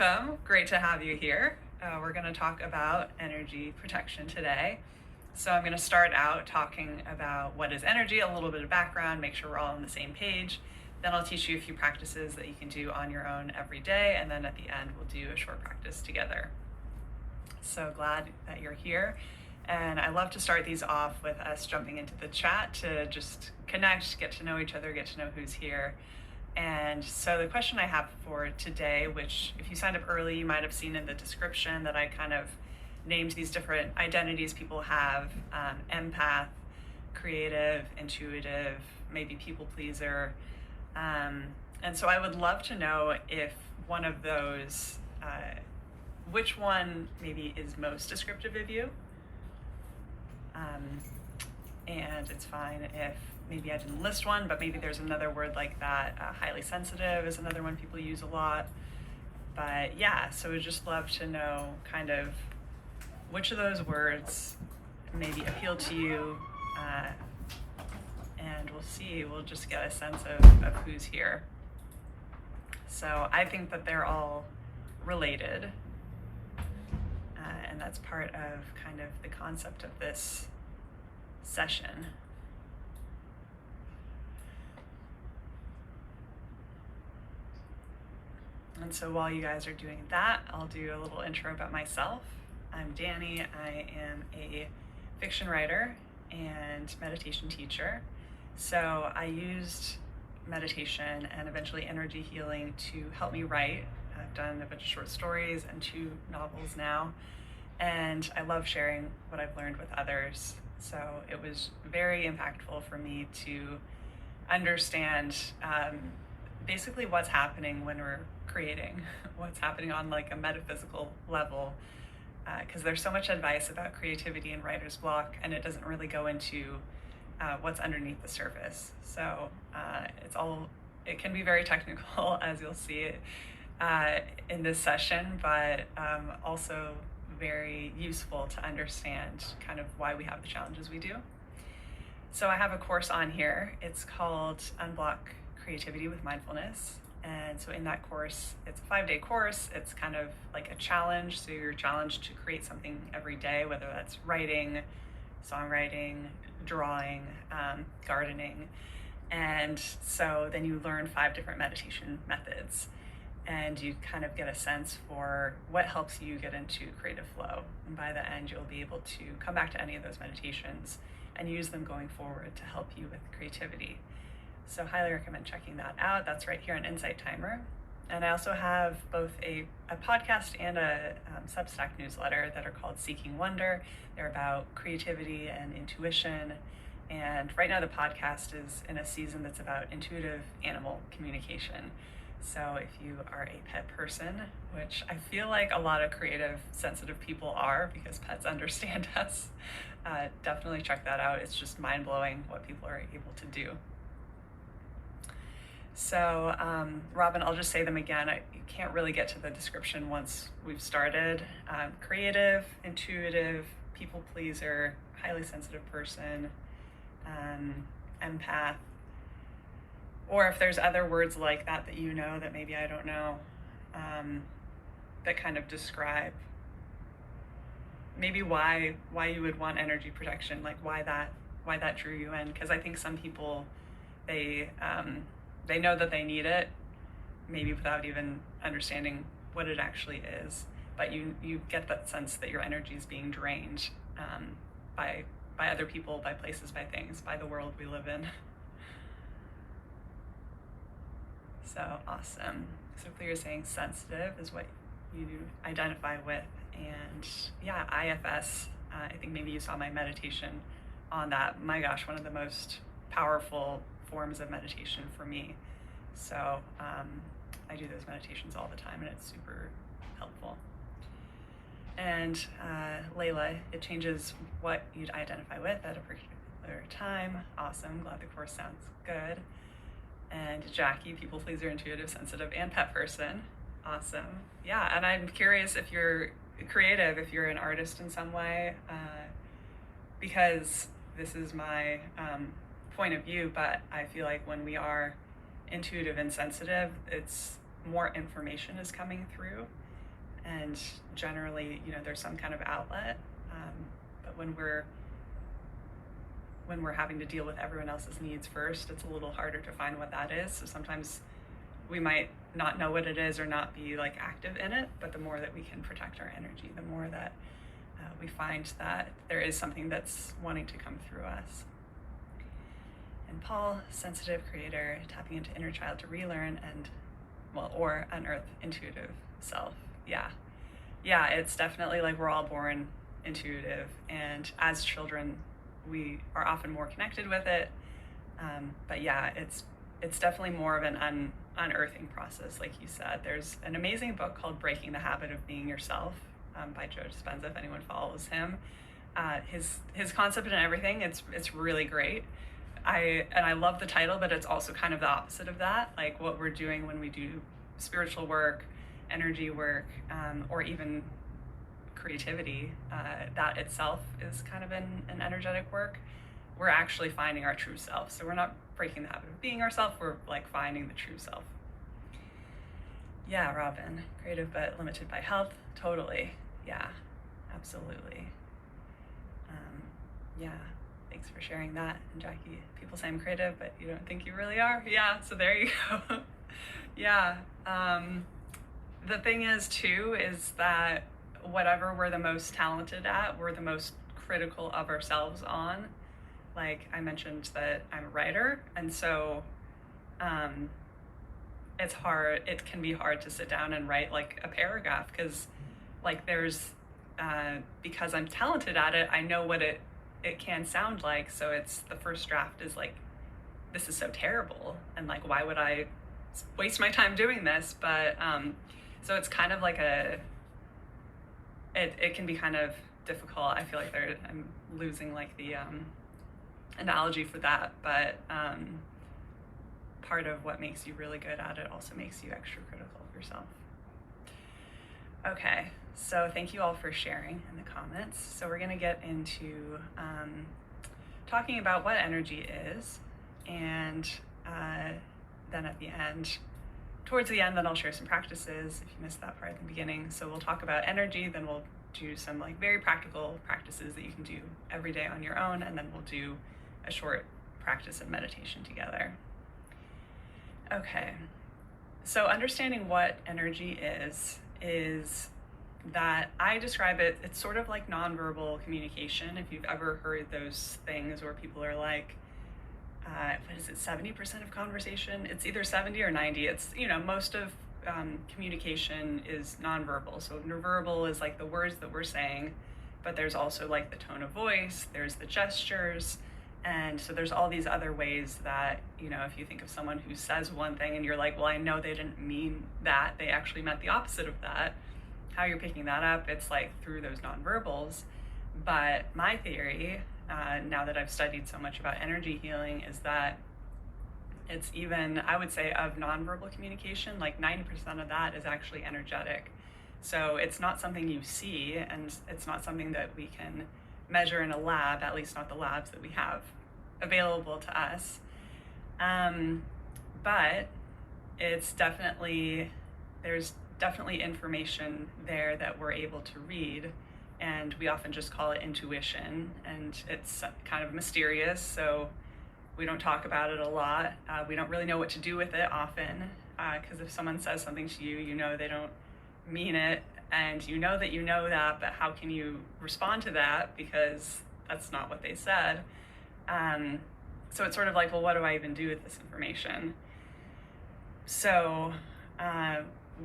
welcome. Great to have you here. We're going to talk about energy protection today. So I'm going to start out talking about what is energy, a little bit of background, make sure we're all on the same page. Then I'll teach you a few practices that you can do on your own every day, and then at the end we'll do a short practice together. So glad that you're here. And I love to start these off with us jumping into the chat to just connect, get to know each other, get to know who's here. And so the question I have for today, which if you signed up early, you might have seen in the description that I kind of named these different identities people have, empath, creative, intuitive, maybe people pleaser. And so I would love to know if one of those, which one maybe is most descriptive of you. And it's fine if maybe I didn't list one, but maybe there's another word like that. Highly sensitive is another one people use a lot. But yeah, so we'd just love to know kind of which of those words maybe appeal to you. And we'll see, we'll just get a sense of who's here. So I think that they're all related. And that's part of kind of the concept of this session. And so while you guys are doing that, I'll do a little intro about myself. I'm Danny. I am a fiction writer and meditation teacher. So I used meditation and eventually energy healing to help me write. I've done a bunch of short stories and 2 novels now. And I love sharing what I've learned with others. So it was very impactful for me to understand basically what's happening when we're creating, what's happening on like a metaphysical level, because there's so much advice about creativity and writer's block, and it doesn't really go into what's underneath the surface. So it can be very technical, as you'll see in this session, but also very useful to understand kind of why we have the challenges we do. So I have a course on here. It's called Unblock Creativity with Mindfulness. And so in that course, it's a 5-day course. It's kind of like a challenge. So you're challenged to create something every day, whether that's writing, songwriting, drawing, gardening. And so then you learn 5 different meditation methods. And you kind of get a sense for what helps you get into creative flow. And by the end, you'll be able to come back to any of those meditations and use them going forward to help you with creativity. So highly recommend checking that out. That's right here on Insight Timer. And I also have both a podcast and a Substack newsletter that are called Seeking Wonder. They're about creativity and intuition. And right now the podcast is in a season that's about intuitive animal communication. So if you are a pet person, which I feel like a lot of creative, sensitive people are because pets understand us, definitely check that out. It's just mind-blowing what people are able to do. So Robin, I'll just say them again. You can't really get to the description once we've started. Creative, intuitive, people pleaser, highly sensitive person, empath, or if there's other words like that that you know that maybe I don't know, that kind of describe maybe why you would want energy protection, like why that drew you in. Because I think some people, they know that they need it, maybe without even understanding what it actually is. But you get that sense that your energy is being drained by other people, by places, by things, by the world we live in. So awesome. So you're saying sensitive is what you identify with. And yeah, IFS, I think maybe you saw my meditation on that. My gosh, one of the most powerful forms of meditation for me. So I do those meditations all the time and it's super helpful. And Layla, it changes what you'd identify with at a particular time. Awesome, glad the course sounds good. And Jackie, people pleaser, intuitive, sensitive, and pet person. Awesome. Yeah, and I'm curious if you're creative, if you're an artist in some way, because this is my point of view, but I feel like when we are intuitive and sensitive, it's more information is coming through. and generally, there's some kind of outlet. But when we're having to deal with everyone else's needs first, it's a little harder to find what that is. So sometimes we might not know what it is or not be like active in it, but the more that we can protect our energy, the more that we find that there is something that's wanting to come through us. And Paul, sensitive creator, tapping into inner child to relearn or unearth intuitive self. Yeah, it's definitely like we're all born intuitive, and as children we are often more connected with it, but yeah, it's definitely more of an unearthing process. Like you said, there's an amazing book called Breaking the Habit of Being Yourself, by Joe Dispenza, if anyone follows him. His concept and everything, it's really great. I love the title, but it's also kind of the opposite of that, like what we're doing when we do spiritual work, energy work, or even creativity. That itself is kind of an energetic work. We're actually finding our true self. So we're not breaking the habit of being ourselves, we're like finding the true self. Yeah, Robin, creative but limited by health. Totally. Yeah, absolutely. Yeah, thanks for sharing that. And Jackie, people say I'm creative, but you don't think you really are? Yeah, so there you go. Yeah. The thing is too, is that whatever we're the most talented at, we're the most critical of ourselves on. Like I mentioned that I'm a writer, and so it can be hard to sit down and write like a paragraph, because like because I'm talented at it, I know what it can sound like. So it's the first draft is like, this is so terrible, and like, why would I waste my time doing this? But so it's kind of like it can be kind of difficult. I feel like I'm losing like the analogy for that, but part of what makes you really good at it also makes you extra critical of yourself. Okay, so thank you all for sharing in the comments. So we're gonna get into talking about what energy is, and then at the end, towards the end, then I'll share some practices if you missed that part at the beginning. So we'll talk about energy, then we'll do some like very practical practices that you can do every day on your own, and then we'll do a short practice of meditation together. Okay, so understanding what energy is that I describe it's sort of like nonverbal communication. If you've ever heard those things where people are like, what is it, 70% of conversation? It's either 70 or 90. It's, most of communication is nonverbal. So verbal is like the words that we're saying, but there's also like the tone of voice, there's the gestures, and so there's all these other ways that, if you think of someone who says one thing and you're like, well, I know they didn't mean that, they actually meant the opposite of that. How you're picking that up, it's like through those nonverbals. But my theory, now that I've studied so much about energy healing, is that it's even, I would say, of nonverbal communication, like 90% of that is actually energetic. So it's not something you see, and it's not something that we can measure in a lab, at least not the labs that we have available to us. But there's definitely information there that we're able to read, and we often just call it intuition, and it's kind of mysterious, so we don't talk about it a lot. We don't really know what to do with it often, because if someone says something to you, they don't mean it, and you know that, but how can you respond to that, because that's not what they said. So it's sort of like, well, what do I even do with this information? So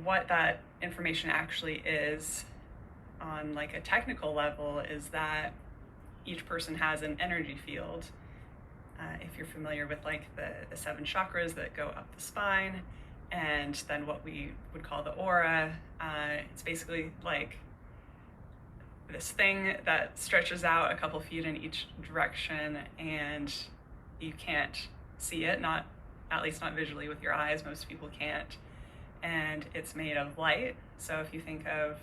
what that information actually is on like a technical level is that each person has an energy field. If you're familiar with like the 7 chakras that go up the spine, and then what we would call the aura, it's basically like this thing that stretches out a couple feet in each direction, and you can't see it, at least not visually with your eyes, most people can't. And it's made of light. So if you think of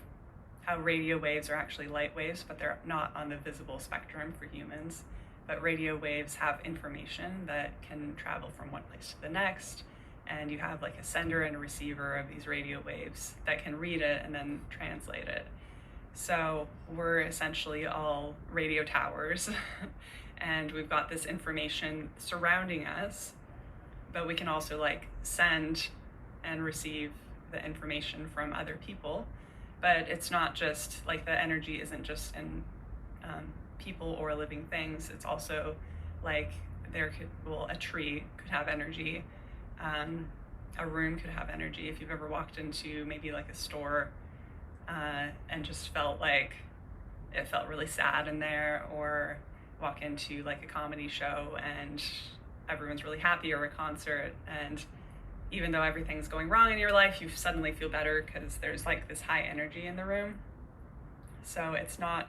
how radio waves are actually light waves, but they're not on the visible spectrum for humans, but radio waves have information that can travel from one place to the next, and you have like a sender and a receiver of these radio waves that can read it and then translate it. So we're essentially all radio towers and we've got this information surrounding us, but we can also like send and receive the information from other people. But it's not just like the energy isn't just in people or living things. It's also like a tree could have energy. A room could have energy. If you've ever walked into maybe like a store and just felt like it felt really sad in there, or walk into like a comedy show and everyone's really happy, or a concert, and even though everything's going wrong in your life, you suddenly feel better because there's like this high energy in the room. So it's not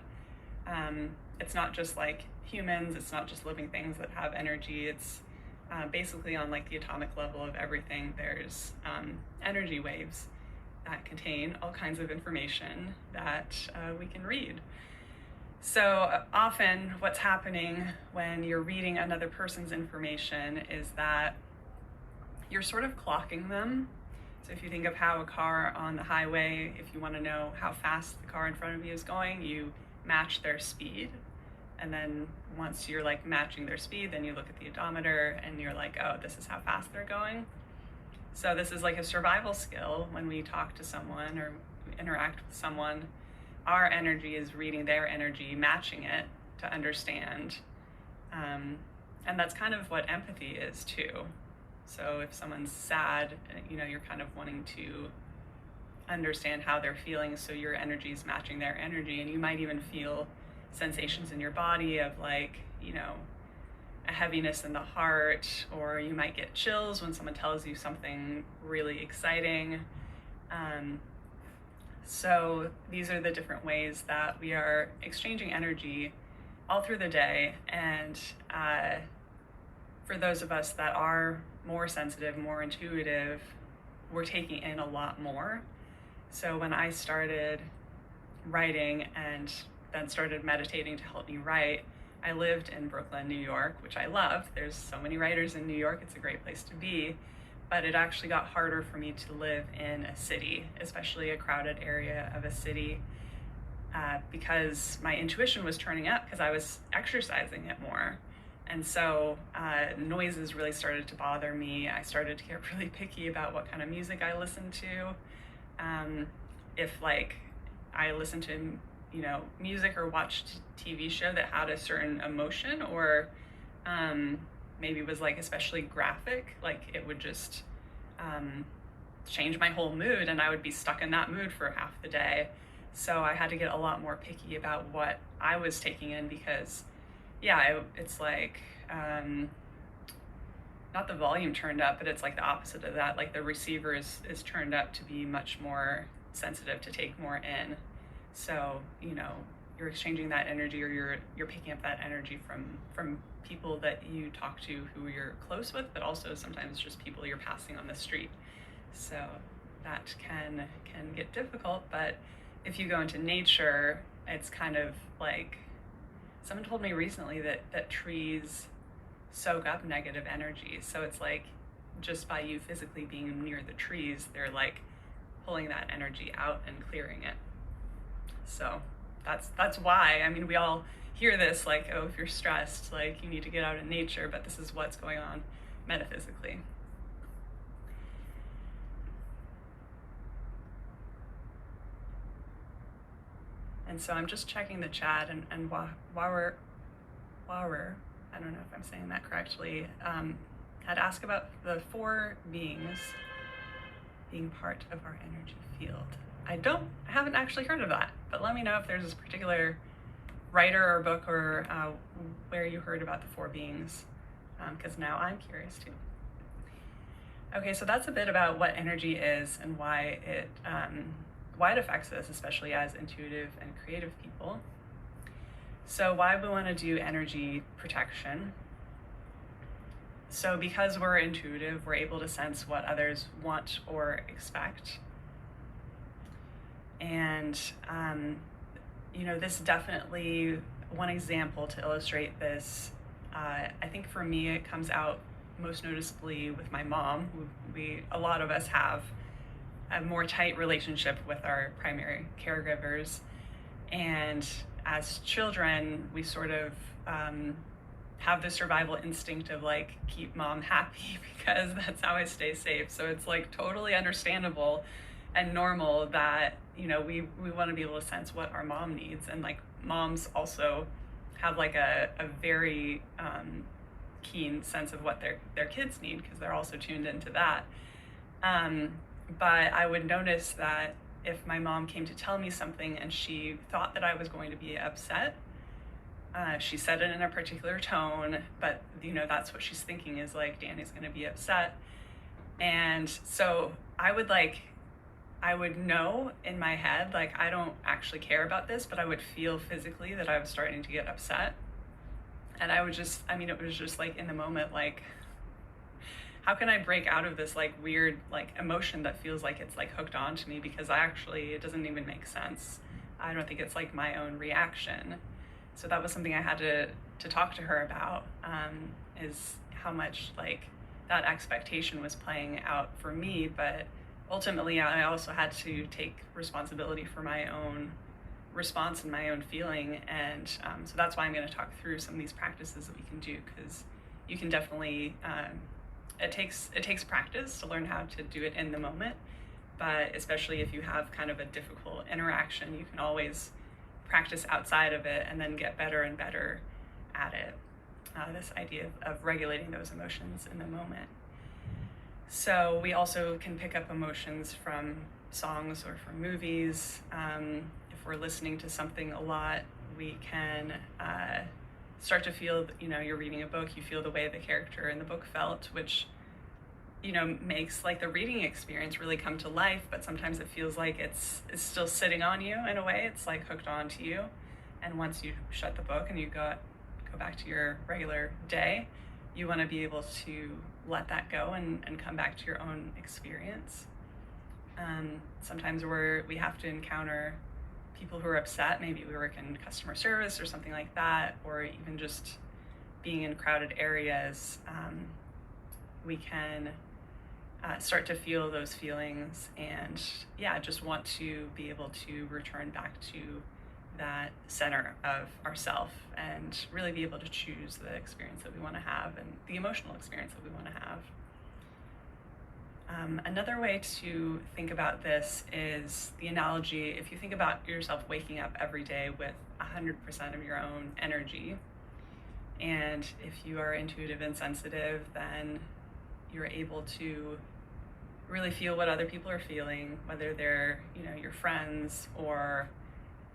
just like humans, it's not just living things that have energy. It's basically on like the atomic level of everything. There's energy waves that contain all kinds of information that we can read. So often what's happening when you're reading another person's information is that you're sort of clocking them. So if you think of how a car on the highway, if you want to know how fast the car in front of you is going, you match their speed. And then once you're like matching their speed, then you look at the odometer and you're like, oh, this is how fast they're going. So this is like a survival skill. When we talk to someone or interact with someone, our energy is reading their energy, matching it to understand. And that's kind of what empathy is too. So if someone's sad, you're kind of wanting to understand how they're feeling, so your energy is matching their energy, and you might even feel sensations in your body of like, a heaviness in the heart, or you might get chills when someone tells you something really exciting. So these are the different ways that we are exchanging energy all through the day. And for those of us that are more sensitive, more intuitive, we're taking in a lot more. So when I started writing and then started meditating to help me write, I lived in Brooklyn, New York, which I love. There's so many writers in New York, it's a great place to be. But it actually got harder for me to live in a city, especially a crowded area of a city, because my intuition was turning up because I was exercising it more. And so noises really started to bother me. I started to get really picky about what kind of music I listened to. If like I listened to music or watched TV show that had a certain emotion, or maybe was like especially graphic, like it would just change my whole mood, and I would be stuck in that mood for half the day. So I had to get a lot more picky about what I was taking in, because it's like not the volume turned up, but it's like the opposite of that. Like the receiver is turned up to be much more sensitive, to take more in. So you're exchanging that energy, or you're picking up that energy from people that you talk to who you're close with, but also sometimes just people you're passing on the street. So that can get difficult. But if you go into nature, it's kind of like, someone told me recently that trees soak up negative energy. So it's like just by you physically being near the trees, they're like pulling that energy out and clearing it. So that's why, we all hear this, like, oh, if you're stressed, like you need to get out in nature, but this is what's going on metaphysically. And so I'm just checking the chat, and Wawer, I don't know if I'm saying that correctly, had asked about the 4 beings being part of our energy field. I haven't actually heard of that, but let me know if there's this particular writer or book or where you heard about the 4 beings, because now I'm curious too. Okay, so that's a bit about what energy is and why it affects us, especially as intuitive and creative people. So why we want to do energy protection. So because we're intuitive, we're able to sense what others want or expect. And, this definitely, one example to illustrate this, I think for me it comes out most noticeably with my mom. A lot of us have a more tight relationship with our primary caregivers, and as children, we sort of have the survival instinct of like, keep mom happy because that's how I stay safe. So it's like totally understandable and normal that, you know, we want to be able to sense what our mom needs. And like moms also have like a very keen sense of what their kids need because they're also tuned into that. But I would notice that if my mom came to tell me something and she thought that I was going to be upset, she said it in a particular tone, but you know, that's what she's thinking is like, Danny's gonna be upset. And so I would know in my head, like, I don't actually care about this, but I would feel physically that I was starting to get upset. And I would just, I mean, it was just like in the moment, like, how can I break out of this like weird like emotion that feels like it's like hooked on to me, because it doesn't even make sense. I don't think it's like my own reaction. So that was something I had to talk to her about, is how much like that expectation was playing out for me. But ultimately I also had to take responsibility for my own response and my own feeling. And so that's why I'm going to talk through some of these practices that we can do, because you can definitely, it takes practice to learn how to do it in the moment, but especially if you have kind of a difficult interaction, you can always practice outside of it and then get better and better at it. This idea of regulating those emotions in the moment. So we also can pick up emotions from songs or from movies. If we're listening to something a lot, we can start to feel, you know, you're reading a book, you feel the way the character in the book felt, which, you know, makes like the reading experience really come to life. But sometimes it feels like it's still sitting on you in a way. It's like hooked onto you. And once you shut the book and you go back to your regular day, you want to be able to let that go and come back to your own experience. Sometimes we have to encounter people who are upset. Maybe we work in customer service or something like that, or even just being in crowded areas. We can start to feel those feelings and just want to be able to return back to that center of ourself and really be able to choose the experience that we want to have and the emotional experience that we want to have. Another way to think about this is the analogy, if you think about yourself waking up every day with 100% of your own energy, and if you are intuitive and sensitive, then you're able to really feel what other people are feeling, whether they're, you know, your friends or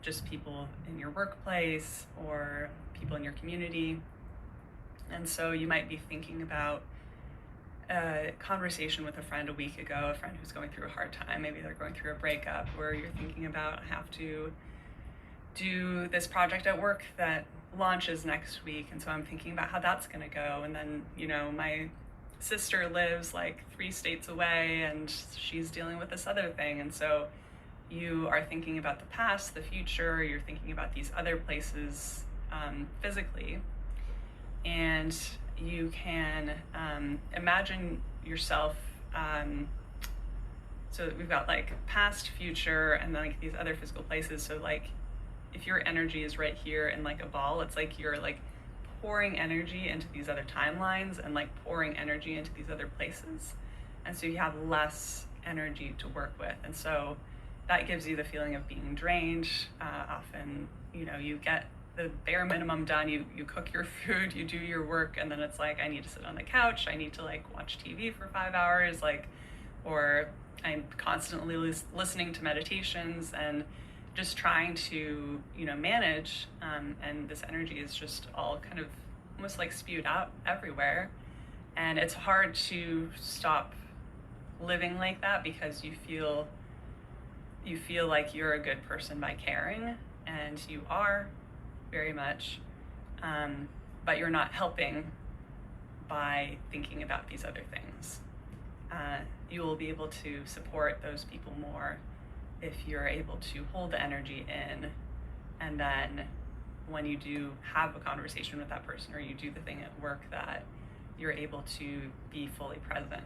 just people in your workplace or people in your community. And so you might be thinking about a conversation with a friend a week ago, a friend who's going through a hard time. Maybe they're going through a breakup, where you're thinking about, I have to do this project at work that launches next week, and so I'm thinking about how that's going to go. And then, you know, my sister lives like 3 states away and she's dealing with this other thing. And so you are thinking about the past, the future, you're thinking about these other places physically. And you can imagine yourself, so we've got like past, future, and then like these other physical places. So like if your energy is right here in like a ball, it's like you're like pouring energy into these other timelines and like pouring energy into these other places. And so you have less energy to work with. And so that gives you the feeling of being drained. Often, you know, you get the bare minimum done. You cook your food, you do your work, and then it's like, I need to sit on the couch, I need to like watch TV for 5 hours, like, or I'm constantly listening to meditations and just trying to, you know, manage, and this energy is just all kind of almost like spewed out everywhere. And it's hard to stop living like that, because you feel like you're a good person by caring, and you are very much, but you're not helping by thinking about these other things. You will be able to support those people more if you're able to hold the energy in, and then when you do have a conversation with that person, or you do the thing at work that you're able to be fully present.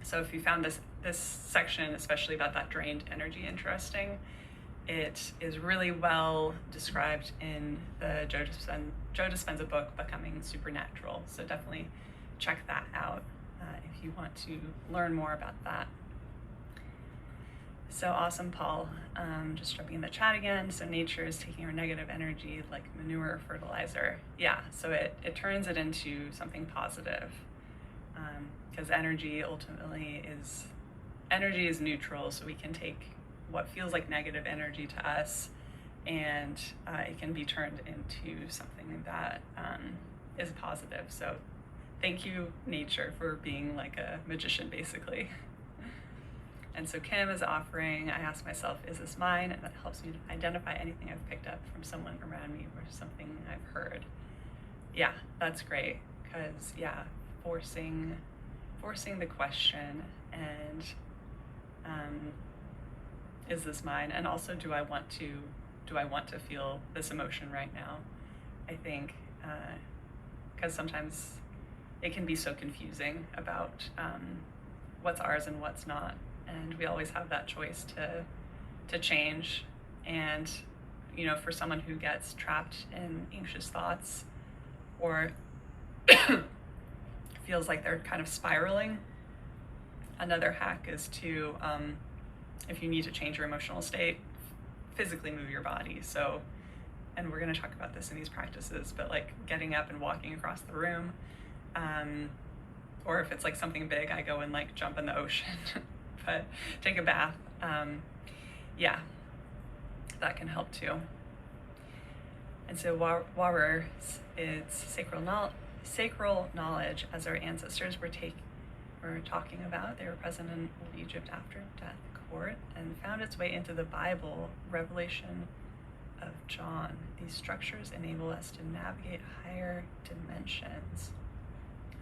So if you found this section, especially about that drained energy, interesting, it is really well described in the Joe Dispenza book, Becoming Supernatural. So definitely check that out if you want to learn more about that. So awesome, Paul. Just jumping in the chat again. So nature is taking our negative energy like manure or fertilizer. Yeah, so it turns it into something positive. Because energy ultimately is neutral, so we can take what feels like negative energy to us, and it can be turned into something that is positive. So thank you, nature, for being like a magician, basically. And so Kim is offering, I ask myself, is this mine? And that helps me to identify anything I've picked up from someone around me or something I've heard. Yeah, that's great, because yeah, forcing the question, and is this mine? And also, do I want to feel this emotion right now? I think because sometimes it can be so confusing about what's ours and what's not, and we always have that choice to change. And for someone who gets trapped in anxious thoughts or feels like they're kind of spiraling, another hack is to, if you need to change your emotional state, physically move your body. So, and we're going to talk about this in these practices, but like getting up and walking across the room, or if it's like something big, I go and like jump in the ocean, but take a bath. Yeah, that can help too. And so it's sacral knowledge, as our ancestors were talking about. They were present in old Egypt after death court and found its way into the Bible, Revelation of John. These structures enable us to navigate higher dimensions.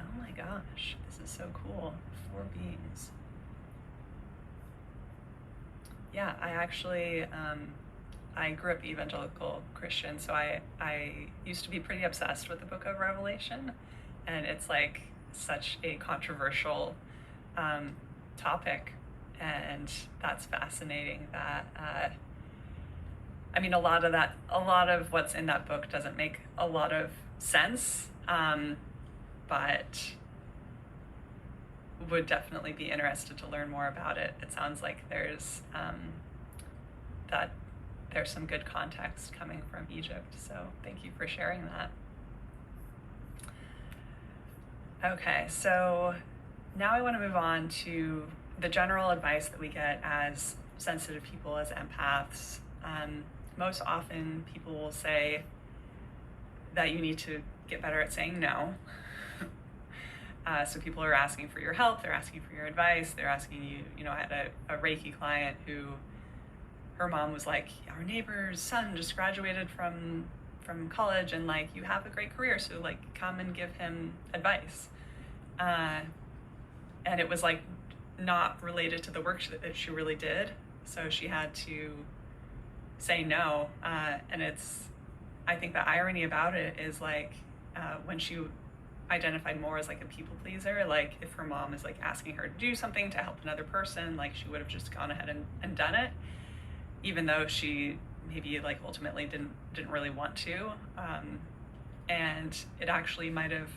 Oh my gosh, this is so cool. 4 beings. Yeah, I actually, I grew up evangelical Christian, so I used to be pretty obsessed with the book of Revelation, and it's like such a controversial topic, and that's fascinating that, I mean, a lot of what's in that book doesn't make a lot of sense, but would definitely be interested to learn more about it. It sounds like there's some good context coming from Egypt, so thank you for sharing that. Okay, so now I want to move on to the general advice that we get as sensitive people, as empaths. Most often people will say that you need to get better at saying no. So people are asking for your help, they're asking for your advice, they're asking you, I had a Reiki client who, her mom was like, our neighbor's son just graduated from college, and like, you have a great career, so like, come and give him advice. And it was like not related to the work that she really did, so she had to say no. And I think the irony about it is like, when she identified more as like a people pleaser, like if her mom is like asking her to do something to help another person, like she would have just gone ahead and done it, even though she maybe like ultimately didn't really want to. And it actually might have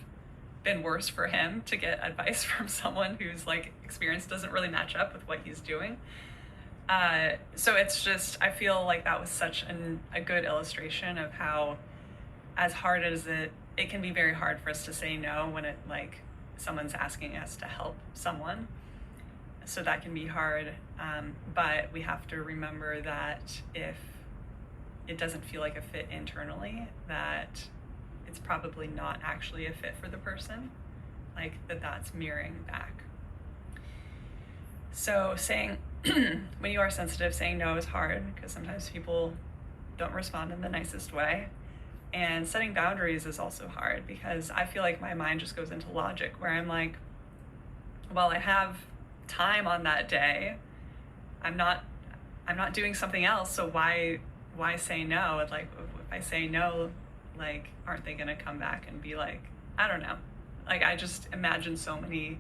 been worse for him to get advice from someone whose like experience doesn't really match up with what he's doing. So it's just, I feel like that was such a good illustration of how, as hard as it can be very hard for us to say no when it like someone's asking us to help someone. So that can be hard, but we have to remember that if it doesn't feel like a fit internally, that it's probably not actually a fit for the person, like that's mirroring back. So saying, when you are sensitive, saying no is hard because sometimes people don't respond in the nicest way. And setting boundaries is also hard because I feel like my mind just goes into logic where I'm like, well, I have time on that day. I'm not doing something else, so why say no? Like if I say no, like aren't they gonna come back and be like, I don't know, like I just imagine so many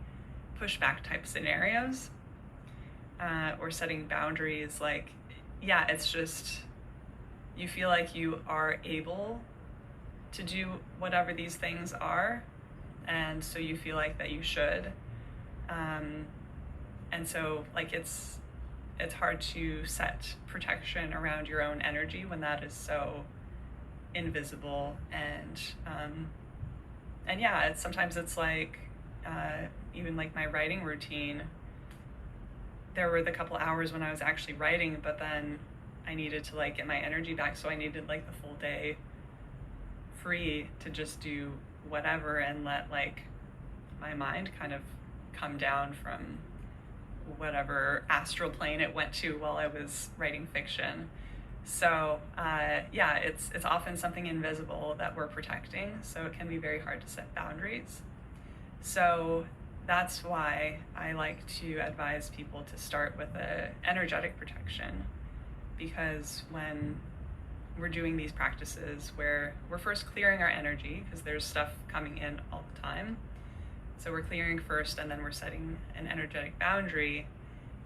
pushback type scenarios, or setting boundaries. Like, yeah, it's just, you feel like you are able to do whatever these things are, and so you feel like that you should. And so like it's hard to set protection around your own energy when that is so invisible. And yeah, sometimes it's like, even like my writing routine, there were the couple hours when I was actually writing, but then I needed to like get my energy back, so I needed like the full day free to just do whatever and let like my mind kind of come down from whatever astral plane it went to while I was writing fiction. So yeah, it's often something invisible that we're protecting, so it can be very hard to set boundaries. So that's why I like to advise people to start with an energetic protection, because when we're doing these practices where we're first clearing our energy, because there's stuff coming in all the time, so we're clearing first and then we're setting an energetic boundary.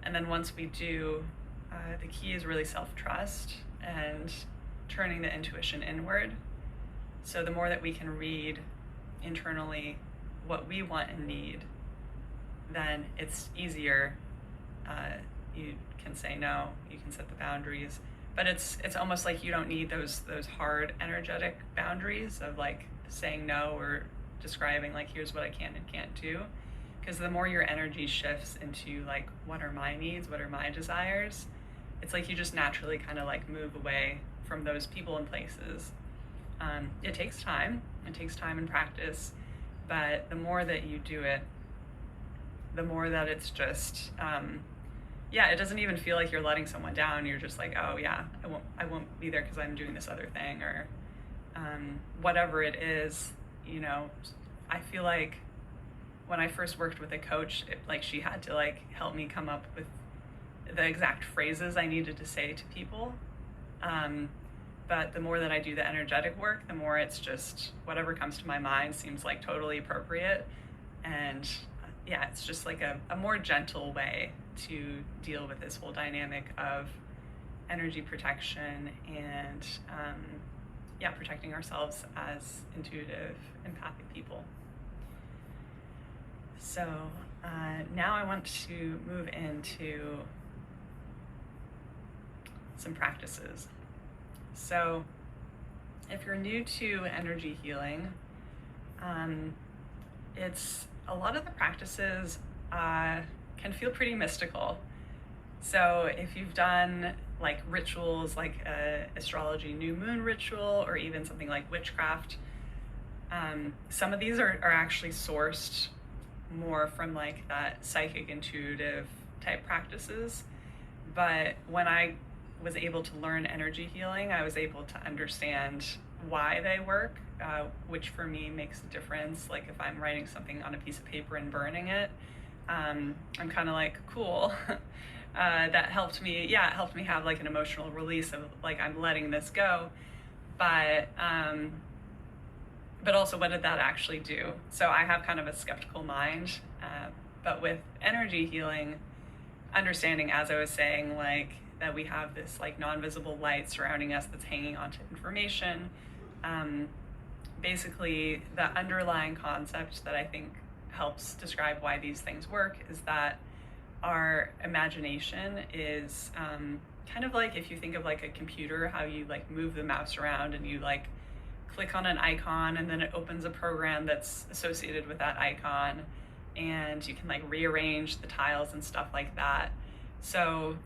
And then once we do, the key is really self-trust and turning the intuition inward. So the more that we can read internally what we want and need, then it's easier. You can say no, you can set the boundaries, but it's almost like you don't need those hard energetic boundaries of like saying no or describing like, here's what I can and can't do. Because the more your energy shifts into like, what are my needs, what are my desires, it's like you just naturally kind of like move away from those people and places. It takes time and practice, but the more that you do it, the more that it's just, yeah, it doesn't even feel like you're letting someone down. You're just like, oh yeah, I won't be there because I'm doing this other thing, or whatever it is. You know, I feel like when I first worked with a coach, like she had to like help me come up with the exact phrases I needed to say to people. But the more that I do the energetic work, the more it's just whatever comes to my mind seems like totally appropriate. And yeah, it's just like a more gentle way to deal with this whole dynamic of energy protection and yeah, protecting ourselves as intuitive, empathic people. So now I want to move into some practices. So if you're new to energy healing, it's a lot of the practices can feel pretty mystical. So if you've done like rituals like astrology new moon ritual, or even something like witchcraft, some of these are actually sourced more from like that psychic intuitive type practices. But when I was able to learn energy healing, I was able to understand why they work, which for me makes a difference. Like if I'm writing something on a piece of paper and burning it, I'm kind of like, cool. That helped me, yeah, it helped me have like an emotional release of like, I'm letting this go. But also, what did that actually do? So I have kind of a skeptical mind, but with energy healing, understanding, as I was saying, like that we have this like non-visible light surrounding us that's hanging onto information. Basically, the underlying concept that I think helps describe why these things work is that our imagination is kind of like, if you think of like a computer, how you like move the mouse around and you like click on an icon and then it opens a program that's associated with that icon, and you can like rearrange the tiles and stuff like that. So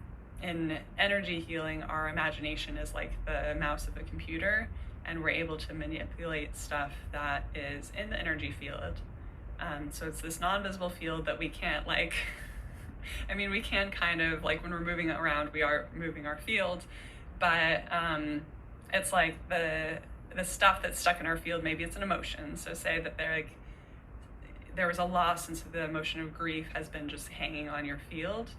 in energy healing, our imagination is like the mouse of a computer, and we're able to manipulate stuff that is in the energy field. So it's this non-visible field that we can't like, I mean, we can kind of like, when we're moving around, we are moving our field, but it's like the stuff that's stuck in our field, maybe it's an emotion. So say that there was a loss, and so the emotion of grief has been just hanging on your field.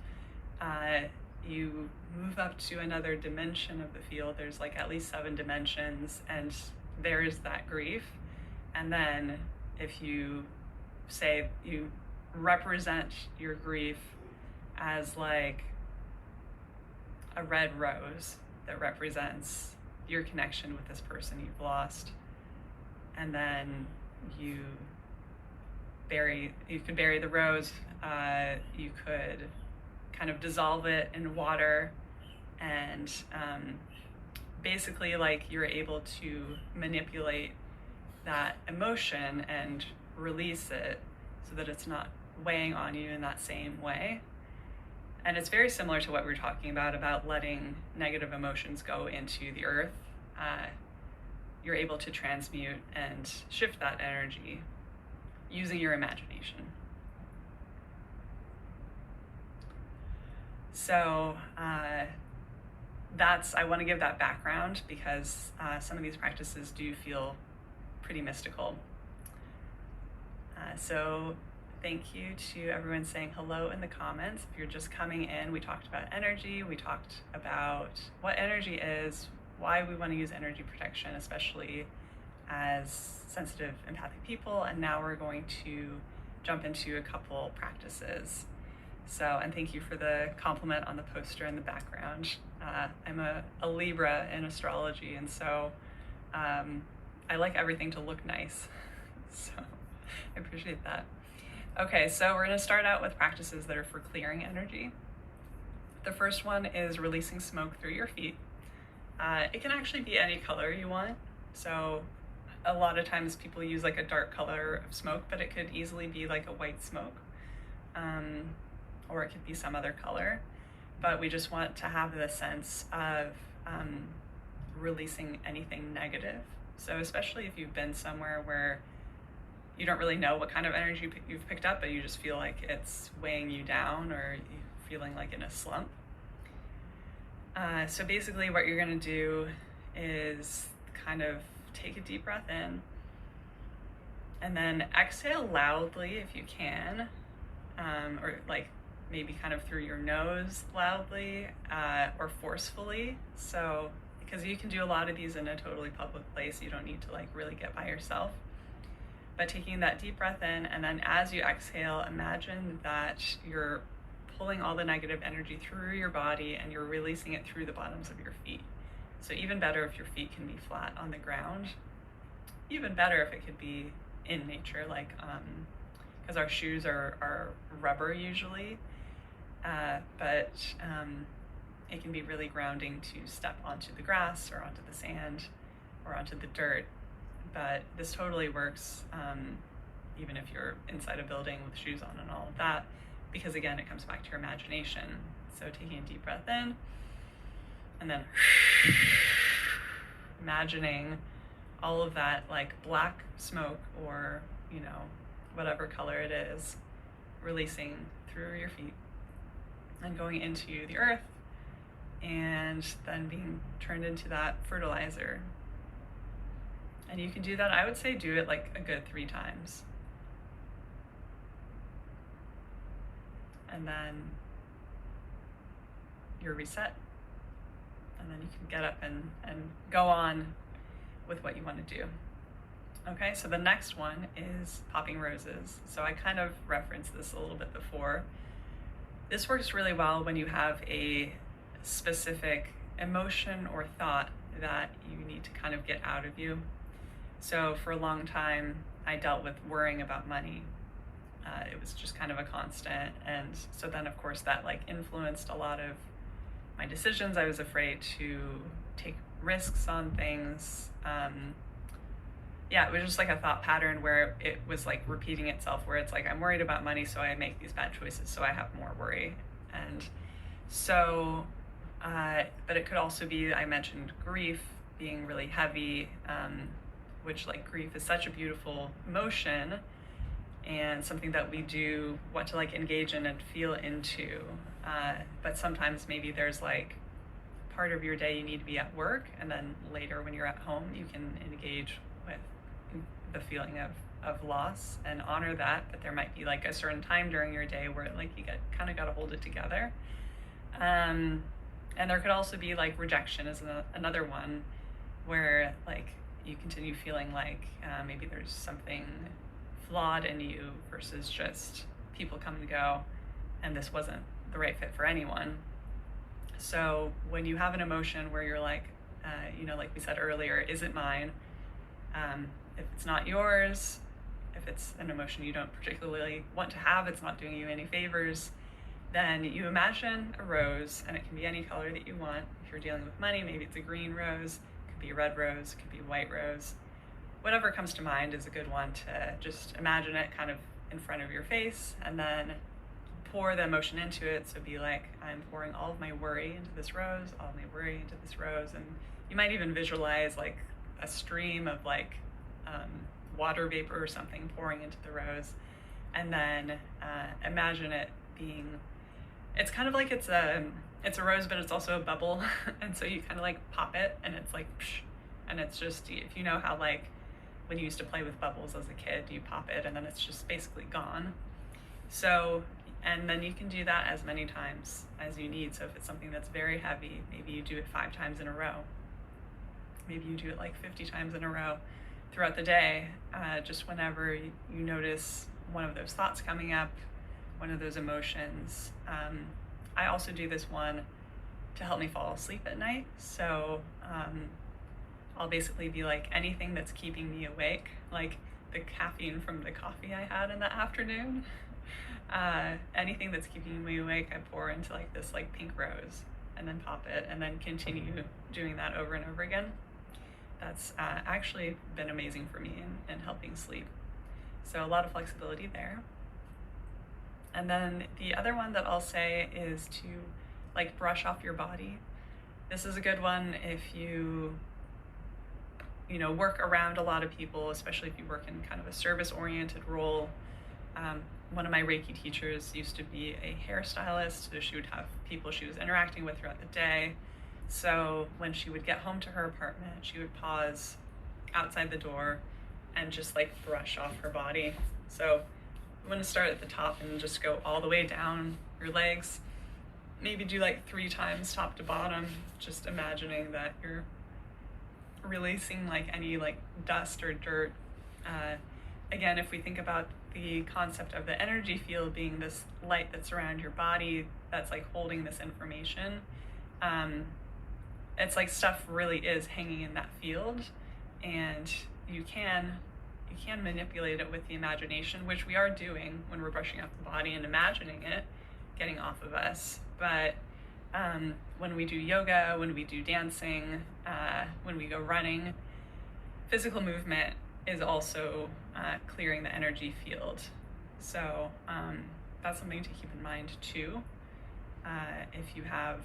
You move up to another dimension of the field. There's like at least 7 dimensions, and there is that grief. And then if you say you represent your grief as like a red rose that represents your connection with this person you've lost, and then you could bury the rose, you could kind of dissolve it in water, and basically like you're able to manipulate that emotion and release it so that it's not weighing on you in that same way. And it's very similar to what we were talking about letting negative emotions go into the earth. You're able to transmute and shift that energy using your imagination. So I want to give that background because some of these practices do feel pretty mystical. So thank you to everyone saying hello in the comments. If you're just coming in, we talked about energy. We talked about what energy is, why we want to use energy protection, especially as sensitive, empathic people. And now we're going to jump into a couple practices. So, and thank you for the compliment on the poster in the background. I'm a Libra in astrology, and so I like everything to look nice. So I appreciate that. Okay, so we're gonna start out with practices that are for clearing energy. The first one is releasing smoke through your feet. It can actually be any color you want. So a lot of times people use like a dark color of smoke, but it could easily be like a white smoke, or it could be some other color. But we just want to have the sense of releasing anything negative. So especially if you've been somewhere where you don't really know what kind of energy you've picked up, but you just feel like it's weighing you down, or you're feeling like in a slump. So basically what you're gonna do is kind of take a deep breath in, and then exhale loudly if you can, or like maybe kind of through your nose loudly, or forcefully. So, because you can do a lot of these in a totally public place, you don't need to like really get by yourself. But taking that deep breath in, and then as you exhale, imagine that you're pulling all the negative energy through your body and you're releasing it through the bottoms of your feet. So even better if your feet can be flat on the ground. Even better if it could be in nature, like, because our shoes are rubber usually, but it can be really grounding to step onto the grass or onto the sand or onto the dirt. But this totally works even if you're inside a building with shoes on and all of that, because again, it comes back to your imagination. So taking a deep breath in, and then imagining all of that like black smoke, or you know, whatever color it is, releasing through your feet and going into the earth, and then being turned into that fertilizer. And you can do that, I would say do it like a good 3 times. And then you're reset. And then you can get up and go on with what you want to do. Okay, so the next one is popping roses. So I kind of referenced this a little bit before. This works really well when you have a specific emotion or thought that you need to kind of get out of you. So for a long time, I dealt with worrying about money. It was just kind of a constant. And so then of course that like influenced a lot of my decisions. I was afraid to take risks on things. Yeah, it was just like a thought pattern where it was like repeating itself, where it's like, I'm worried about money, so I make these bad choices, so I have more worry. And so, but it could also be, I mentioned grief being really heavy, which like grief is such a beautiful emotion and something that we do want to like engage in and feel into. But sometimes maybe there's like part of your day you need to be at work, and then later when you're at home, you can engage with the feeling of loss and honor that. But there might be like a certain time during your day where like you kind of got to hold it together. And there could also be like rejection is another one, where like you continue feeling like maybe there's something flawed in you versus just people come and go and this wasn't the right fit for anyone. So when you have an emotion where you're like, like we said earlier, is it mine? If it's not yours, if it's an emotion you don't particularly want to have, it's not doing you any favors, then you imagine a rose, and it can be any color that you want. If you're dealing with money, maybe it's a green rose, it could be a red rose, it could be a white rose. Whatever comes to mind is a good one to just imagine it kind of in front of your face, and then pour the emotion into it. So be like, I'm pouring all of my worry into this rose, all of my worry into this rose. And you might even visualize like a stream of like water vapor or something pouring into the rose. And then imagine it being, it's kind of like it's a rose, but it's also a bubble. And so you kind of like pop it and it's like, psh, and it's just, if you know how like when you used to play with bubbles as a kid, you pop it and then it's just basically gone. So, and then you can do that as many times as you need. So if it's something that's very heavy, maybe you do it 5 times in a row. Maybe you do it like 50 times in a row throughout the day, just whenever you notice one of those thoughts coming up, one of those emotions. I also do this one to help me fall asleep at night. So I'll basically be like, anything that's keeping me awake, like the caffeine from the coffee I had in the afternoon, anything that's keeping me awake, I pour into like this like pink rose and then pop it and then continue doing that over and over again. That's actually been amazing for me in helping sleep. So a lot of flexibility there. And then the other one that I'll say is to like brush off your body. This is a good one if you work around a lot of people, especially if you work in kind of a service-oriented role. One of my Reiki teachers used to be a hairstylist, so she would have people she was interacting with throughout the day. So when she would get home to her apartment, she would pause outside the door and just like brush off her body. So you want to start at the top and just go all the way down your legs. Maybe do like 3 times top to bottom, just imagining that you're releasing like any like dust or dirt. Again, if we think about the concept of the energy field being this light that's around your body that's like holding this information, it's like stuff really is hanging in that field, and you can manipulate it with the imagination, which we are doing when we're brushing off the body and imagining it getting off of us. But when we do yoga, when we do dancing, when we go running, physical movement is also clearing the energy field. So that's something to keep in mind too. If you have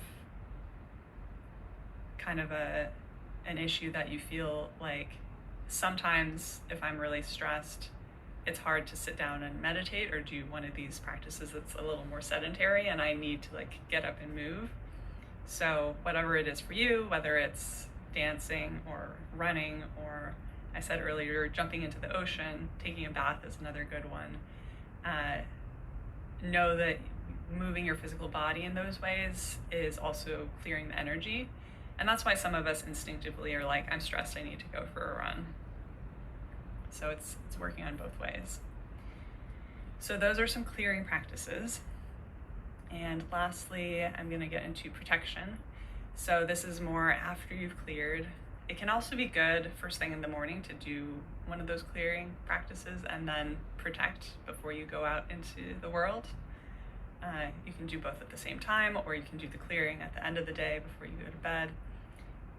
kind of an issue that you feel like, sometimes if I'm really stressed, it's hard to sit down and meditate or do one of these practices that's a little more sedentary, and I need to like get up and move. So whatever it is for you, whether it's dancing or running, or I said earlier, jumping into the ocean, taking a bath is another good one. Know that moving your physical body in those ways is also clearing the energy. And that's why some of us instinctively are like, I'm stressed, I need to go for a run. So it's working on both ways. So those are some clearing practices. And lastly, I'm going to get into protection. So this is more after you've cleared. It can also be good first thing in the morning to do one of those clearing practices and then protect before you go out into the world. You can do both at the same time, or you can do the clearing at the end of the day before you go to bed.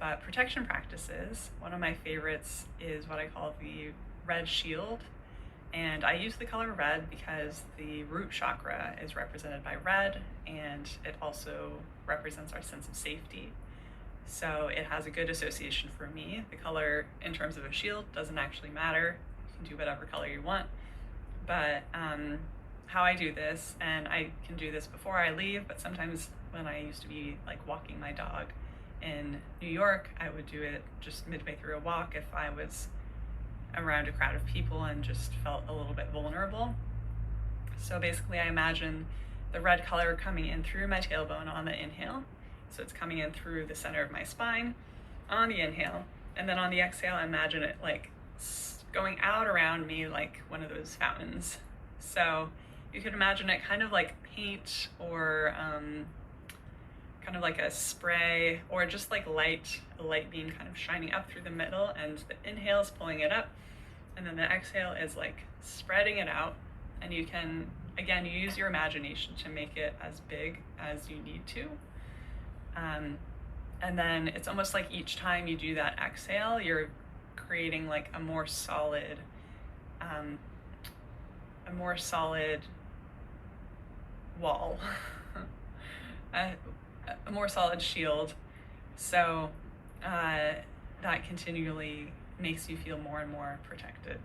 But protection practices, one of my favorites is what I call the red shield. And I use the color red because the root chakra is represented by red, and it also represents our sense of safety. So it has a good association for me. The color in terms of a shield doesn't actually matter. You can do whatever color you want. But how I do this, and I can do this before I leave, but sometimes when I used to be like walking my dog in New York, I would do it just midway through a walk if I was around a crowd of people and just felt a little bit vulnerable. So basically I imagine the red color coming in through my tailbone on the inhale. So it's coming in through the center of my spine on the inhale. And then on the exhale, I imagine it like going out around me like one of those fountains. So you could imagine it kind of like paint, or kind of like a spray, or just like a light beam kind of shining up through the middle, and the inhale is pulling it up, and then the exhale is like spreading it out. And you can, again, you use your imagination to make it as big as you need to. And then it's almost like each time you do that exhale, you're creating like a more solid wall, a more solid shield. So that continually makes you feel more and more protected.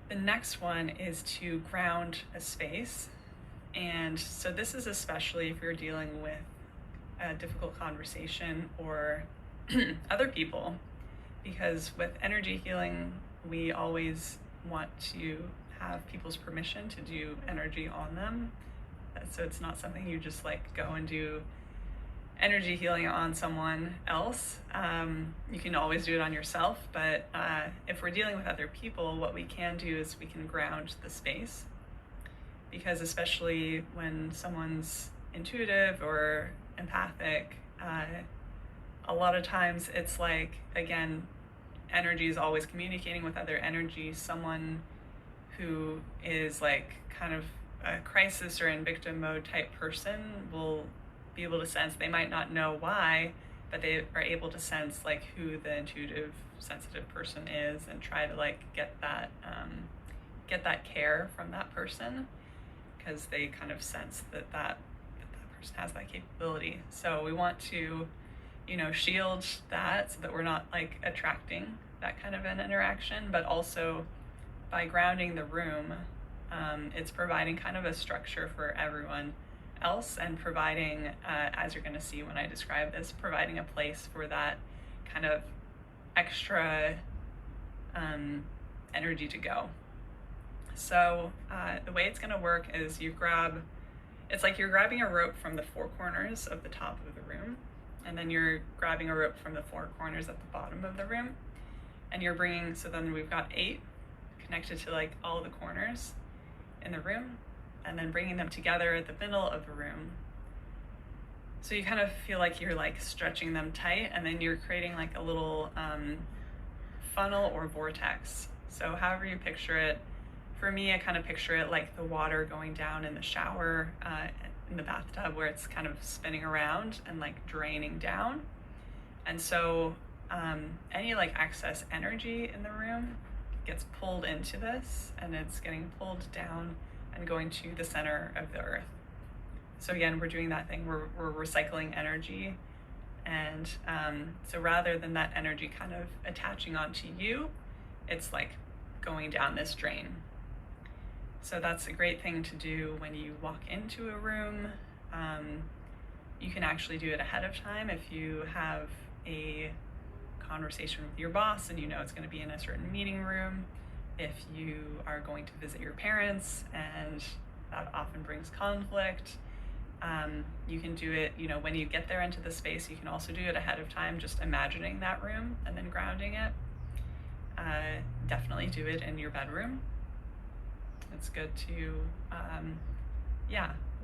The next one is to ground a space. And so this is especially if you're dealing with a difficult conversation or other people, because with energy healing, we always want to have people's permission to do energy on them. So it's not something you just like go and do energy healing on someone else. You can always do it on yourself, but if we're dealing with other people, what we can do is we can ground the space, because especially when someone's intuitive or empathic, a lot of times it's like, again, energy is always communicating with other energy. Someone who is like kind of a crisis or in victim mode type person will be able to sense, they might not know why, but they are able to sense like who the intuitive, sensitive person is, and try to like get that care from that person, because they kind of sense that person has that capability. So we want to, shield that so that we're not like attracting that kind of an interaction, but also by grounding the room, it's providing kind of a structure for everyone else, and providing, as you're going to see when I describe this, providing a place for that kind of extra energy to go. So the way it's going to work is it's like you're grabbing a rope from the four corners of the top of the room, and then you're grabbing a rope from the four corners at the bottom of the room, and you're bringing, so then we've got 8 connected to like all the corners in the room, and then bringing them together at the middle of the room. So you kind of feel like you're like stretching them tight, and then you're creating like a little funnel or vortex. So however you picture it, for me, I kind of picture it like the water going down in the shower, in the bathtub, where it's kind of spinning around and like draining down. And so any like excess energy in the room gets pulled into this, and it's getting pulled down and going to the center of the earth. So again, we're doing that thing, we're recycling energy. And so rather than that energy kind of attaching onto you, it's like going down this drain. So that's a great thing to do when you walk into a room. You can actually do it ahead of time if you have a conversation with your boss and it's going to be in a certain meeting room. If you are going to visit your parents, and that often brings conflict, you can do it, when you get there into the space. You can also do it ahead of time, just imagining that room and then grounding it. Definitely do it in your bedroom. It's good to,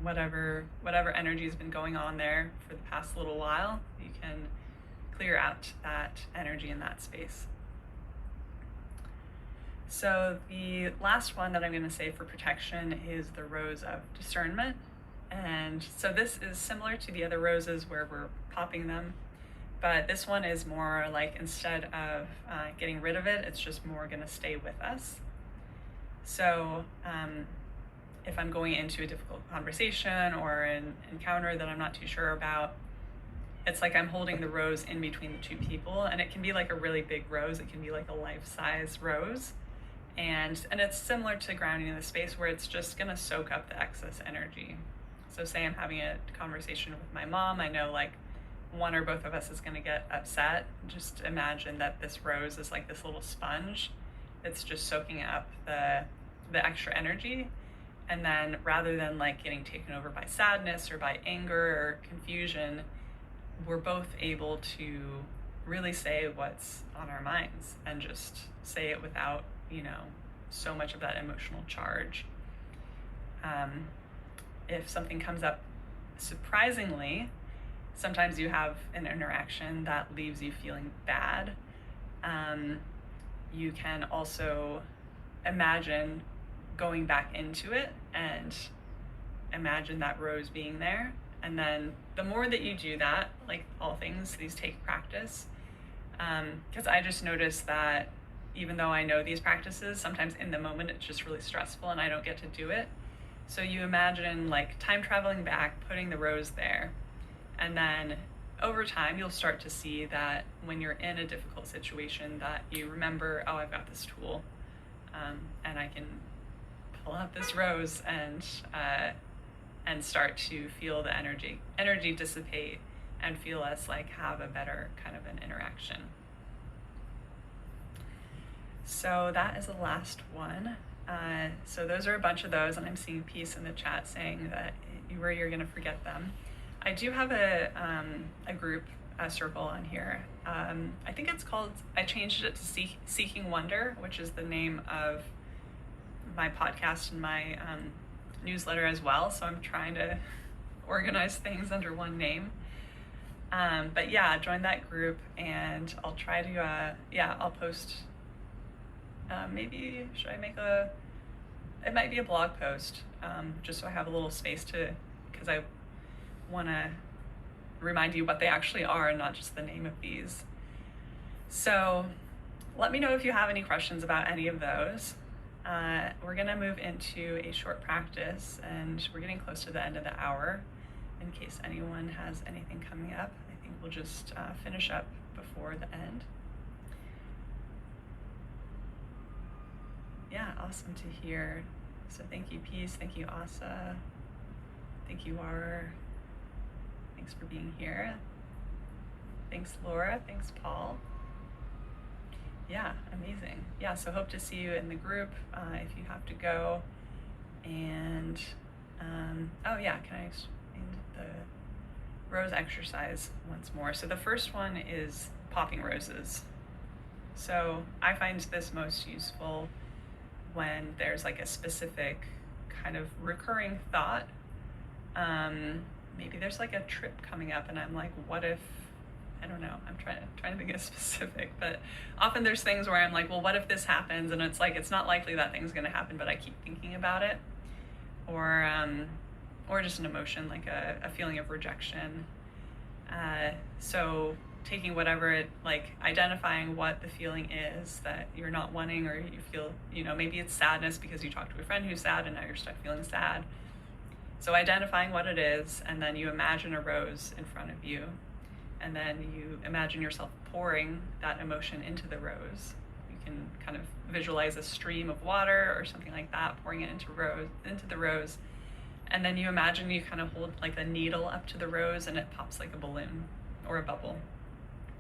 whatever energy has been going on there for the past little while, you can clear out that energy in that space. So the last one that I'm going to say for protection is the rose of discernment. And so this is similar to the other roses where we're popping them, but this one is more like, instead of getting rid of it, it's just more going to stay with us. So if I'm going into a difficult conversation or an encounter that I'm not too sure about, it's like I'm holding the rose in between the two people, and it can be like a really big rose. It can be like a life-size rose. And it's similar to grounding in the space, where it's just gonna soak up the excess energy. So say I'm having a conversation with my mom, I know like one or both of us is gonna get upset. Just imagine that this rose is like this little sponge. It's just soaking up the extra energy. And then rather than like getting taken over by sadness or by anger or confusion, we're both able to really say what's on our minds and just say it without, so much of that emotional charge. If something comes up surprisingly, sometimes you have an interaction that leaves you feeling bad. You can also imagine going back into it and imagine that rose being there. And then the more that you do that, like all things, these take practice. Because I just noticed that even though I know these practices, sometimes in the moment it's just really stressful and I don't get to do it. So you imagine like time traveling back, putting the rose there, and then over time you'll start to see that when you're in a difficult situation that you remember, oh, I've got this tool, and I can pull out this rose and start to feel the energy dissipate and feel us like have a better kind of an interaction. So that is the last one. So those are a bunch of those, and I'm seeing a piece in the chat saying that you're going to forget them. I do have a group, a circle on here. I think it's called, I changed it to Seeking Wonder, which is the name of my podcast and my newsletter as well. So I'm trying to organize things under one name. But yeah, join that group, and I'll try to, I'll post, maybe, should I make it might be a blog post, just so I have a little space because I want to remind you what they actually are and not just the name of these. So let me know if you have any questions about any of those. We're going to move into a short practice, and we're getting close to the end of the hour. In case anyone has anything coming up, I think we'll just finish up before the end. Yeah, awesome to hear. So thank you, Peace. Thank you, Asa. Thank you, War. Thanks for being here. Thanks, Laura. Thanks, Paul. Yeah, amazing. Yeah, so hope to see you in the group if you have to go. And, oh yeah, can I explain the rose exercise once more? So the first one is popping roses. So I find this most useful when there's like a specific kind of recurring thought. Maybe there's like a trip coming up and I'm like, what if, I don't know, I'm trying to think of specific, but often there's things where I'm like, well, what if this happens? And it's like, it's not likely that thing's gonna happen, but I keep thinking about it. Or just an emotion, like a feeling of rejection. So taking whatever it, like identifying what the feeling is that you're not wanting, or you feel, maybe it's sadness because you talked to a friend who's sad and now you're stuck feeling sad. So identifying what it is, and then you imagine a rose in front of you, and then you imagine yourself pouring that emotion into the rose. You can kind of visualize a stream of water or something like that, pouring it into the rose. And then you imagine you kind of hold like a needle up to the rose and it pops like a balloon or a bubble.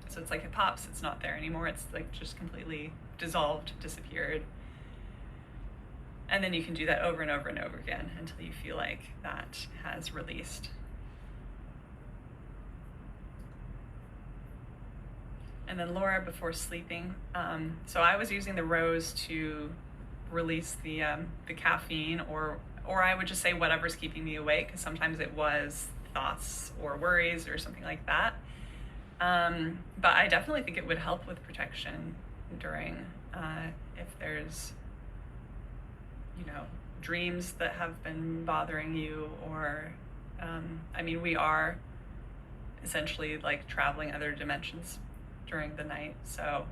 So it's like it pops, it's not there anymore. It's like just completely dissolved, disappeared. And then you can do that over and over and over again until you feel like that has released. And then Laura, before sleeping, so I was using the rose to release the caffeine, or I would just say whatever's keeping me awake, because sometimes it was thoughts or worries or something like that. But I definitely think it would help with protection during, if there's, dreams that have been bothering you, or, we are essentially like traveling other dimensions during the night. So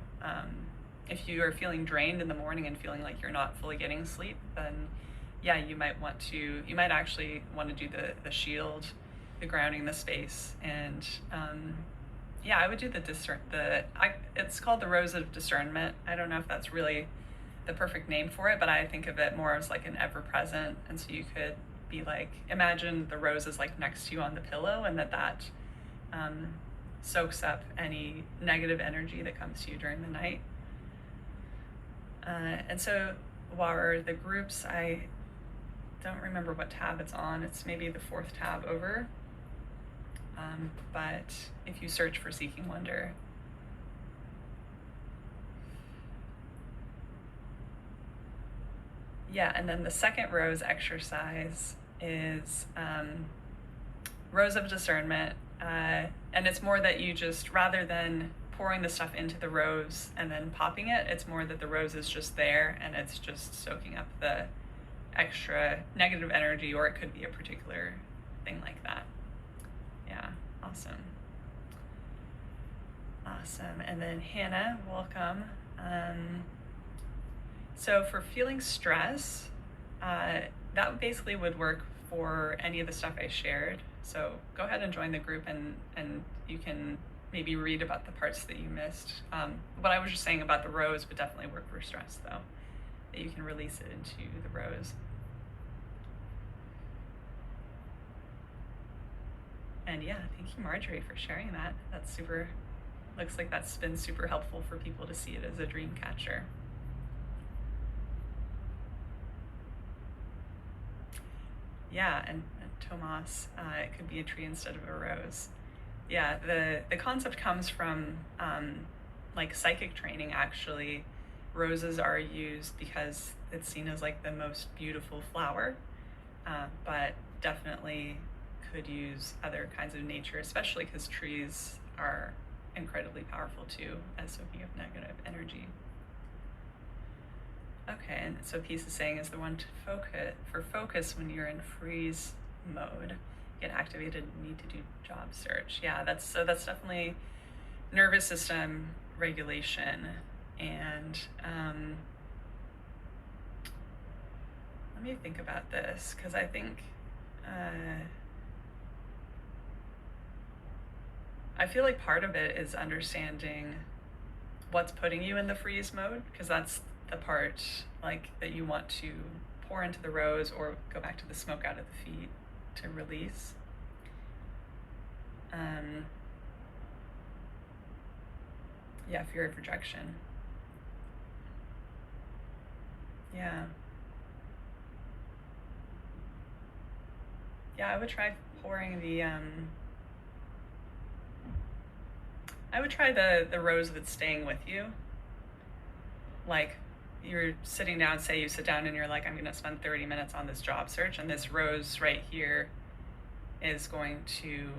if you are feeling drained in the morning and feeling like you're not fully getting sleep, then yeah, you might actually want to do the shield, the grounding the space, and I would do it's called the Rose of Discernment. I don't know if that's really the perfect name for it, but I think of it more as like an ever-present. And so you could be like, imagine the rose is like next to you on the pillow, and that soaks up any negative energy that comes to you during the night. And so while the groups, I don't remember what tab it's on. It's maybe the 4th tab over. But if you search for Seeking Wonder, Yeah, and then the second rose exercise is rose of discernment. And it's more that you just, rather than pouring the stuff into the rose and then popping it, it's more that the rose is just there and it's just soaking up the extra negative energy, or it could be a particular thing like that. Yeah, awesome. Awesome. And then Hannah, welcome. So for feeling stress, that basically would work for any of the stuff I shared. So go ahead and join the group, and you can maybe read about the parts that you missed. What I was just saying about the rose would definitely work for stress, though, that you can release it into the rose. And yeah, thank you, Marjorie, for sharing that. That's super, looks like that's been super helpful for people to see it as a dream catcher. Yeah, and Tomas, it could be a tree instead of a rose. Yeah, the concept comes from like psychic training, actually. Roses are used because it's seen as like the most beautiful flower, but definitely could use other kinds of nature, especially because trees are incredibly powerful too, as soaking up negative energy. Okay, and so Peace is saying is the one to focus when you're in freeze mode. Get activated, need to do job search. Yeah, that's definitely nervous system regulation. And let me think about this, because I think I feel like part of it is understanding what's putting you in the freeze mode, because that's the part like that you want to pour into the rose or go back to the smoke out of the feet to release. Yeah, fear of rejection. Yeah. Yeah, I would try pouring the I would try the rose that's staying with you. Like, you're sitting down, say you sit down and you're like, I'm gonna spend 30 minutes on this job search, and this rose right here is going to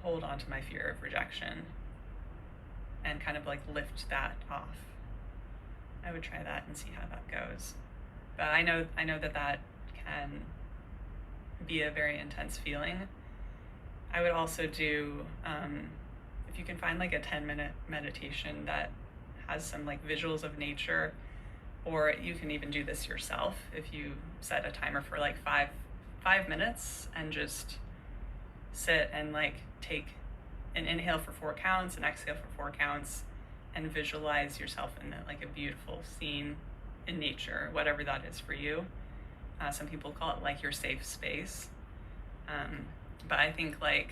hold on to my fear of rejection and kind of like lift that off. I would try that and see how that goes. But I know that can be a very intense feeling. I would also do, if you can find like a 10-minute meditation that has some like visuals of nature, or you can even do this yourself if you set a timer for like five minutes and just sit and like take an inhale for 4 counts, an exhale for 4 counts, and visualize yourself in like a beautiful scene in nature, whatever that is for you. Some people call it like your safe space. But I think like,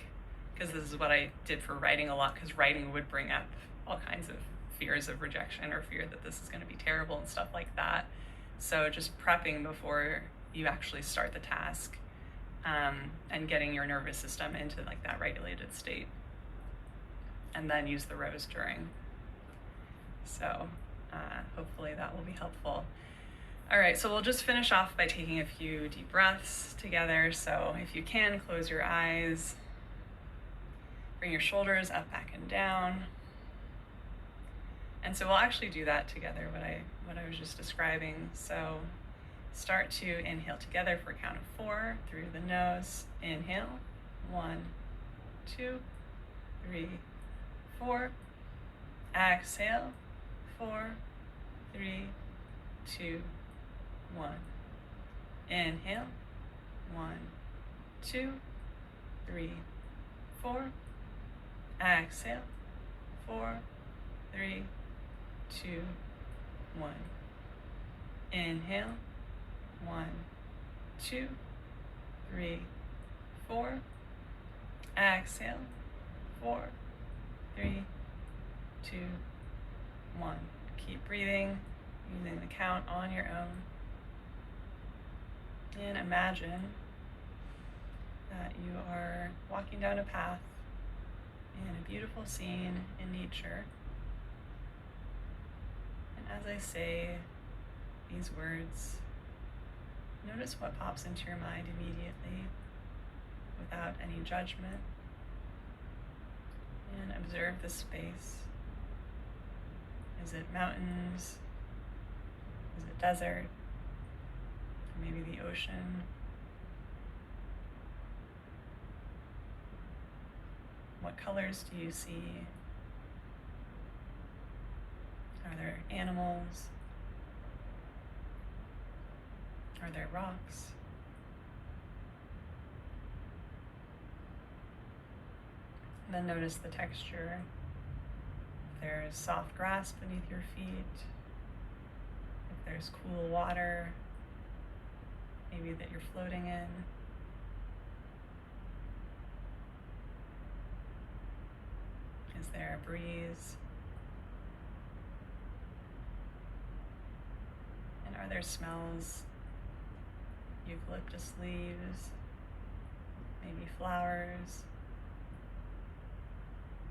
because this is what I did for writing a lot, because writing would bring up all kinds of fears of rejection or fear that this is going to be terrible and stuff like that. So just prepping before you actually start the task, and getting your nervous system into like that regulated state, and then use the rose during. So hopefully that will be helpful. All right, so we'll just finish off by taking a few deep breaths together. So if you can, close your eyes, bring your shoulders up, back, and down. And so we'll actually do that together, what I was just describing. So start to inhale together for a count of 4 through the nose. Inhale, 1, 2, 3, 4. Exhale, 4, 3, 2, 1. Inhale, 1, 2, 3, 4. Exhale, 4, 3, 2, 1. Inhale, 1, 2, 3, 4. Exhale, 4, 3, 2, 1. Keep breathing, using the count on your own. And imagine that you are walking down a path in a beautiful scene in nature. And as I say these words, Notice what pops into your mind immediately without any judgment, and observe the space. Is it mountains? Is it desert? Or maybe the ocean? What colors do you see? Are there animals? Are there rocks? And then notice the texture. If there's soft grass beneath your feet, if there's cool water, maybe that you're floating in. Is there a breeze? And are there smells? Eucalyptus leaves, maybe flowers,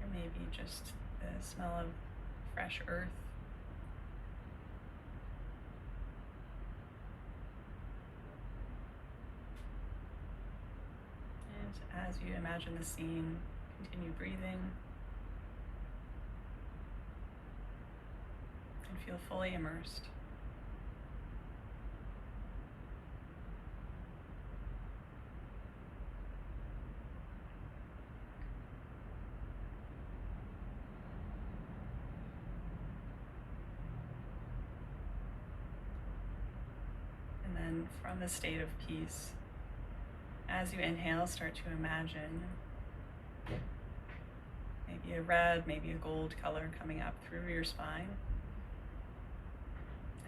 or maybe just the smell of fresh earth. And as you imagine the scene, continue breathing and feel fully immersed. And from the state of peace, as you inhale, start to imagine maybe a red, maybe a gold color coming up through your spine.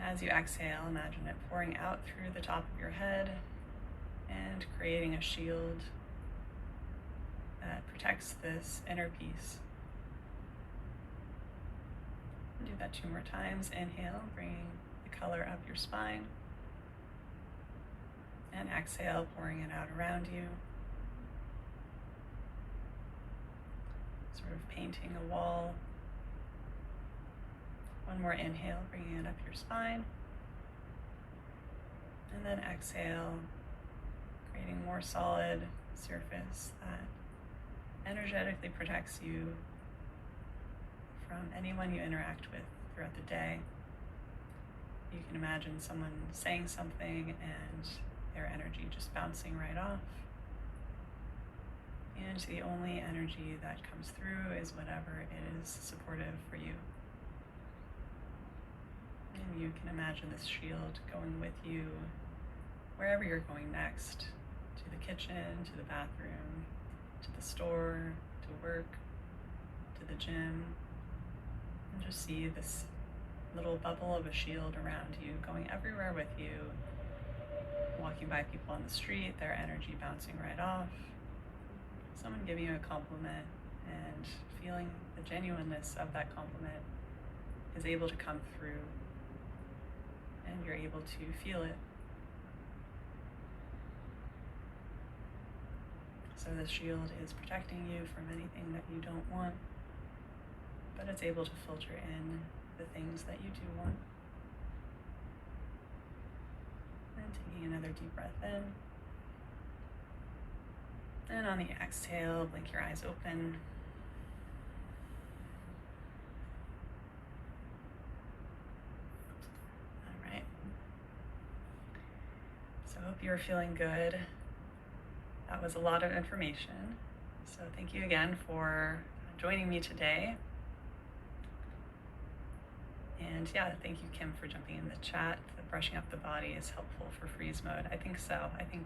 As you exhale, imagine it pouring out through the top of your head and creating a shield that protects this inner peace. Do that 2 more times. Inhale, bringing the color up your spine. And exhale, pouring it out around you. Sort of painting a wall. 1 more inhale, bringing it up your spine. And then exhale, creating more solid surface that energetically protects you from anyone you interact with throughout the day. You can imagine someone saying something and their energy just bouncing right off. And the only energy that comes through is whatever is supportive for you. And you can imagine this shield going with you wherever you're going next, to the kitchen, to the bathroom, to the store, to work, to the gym. And just see this little bubble of a shield around you going everywhere with you. Walking by people on the street, their energy bouncing right off. Someone giving you a compliment and feeling the genuineness of that compliment is able to come through, and you're able to feel it. So the shield is protecting you from anything that you don't want, but it's able to filter in the things that you do want. And taking another deep breath in. And on the exhale, blink your eyes open. All right. So I hope you're feeling good. That was a lot of information. So thank you again for joining me today. And yeah, thank you, Kim, for jumping in the chat. The brushing up the body is helpful for freeze mode. I think so. I think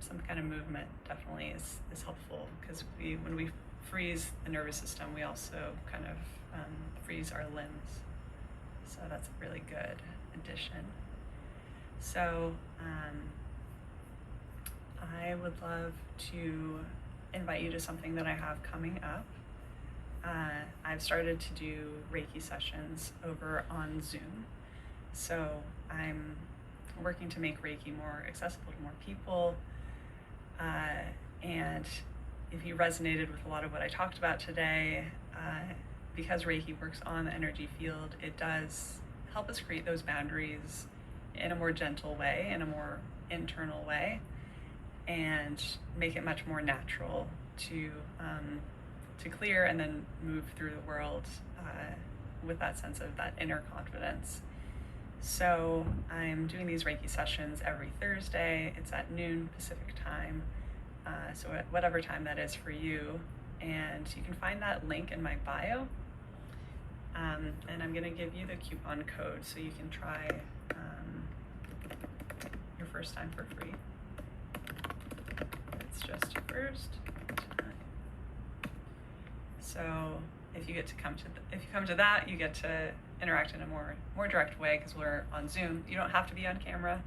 some kind of movement definitely is helpful, because when we freeze the nervous system, we also kind of freeze our limbs. So that's a really good addition. So I would love to invite you to something that I have coming up. I've started to do Reiki sessions over on Zoom. So I'm working to make Reiki more accessible to more people. And if you resonated with a lot of what I talked about today, because Reiki works on the energy field, it does help us create those boundaries in a more gentle way, in a more internal way, and make it much more natural to clear and then move through the world with that sense of that inner confidence. So I'm doing these Reiki sessions every Thursday. It's at noon Pacific time, so at whatever time that is for you. And you can find that link in my bio. And I'm gonna give you the coupon code so you can try your first time for free. It's just your first time. So if you come to that, you get to interact in a more direct way because we're on Zoom. You don't have to be on camera.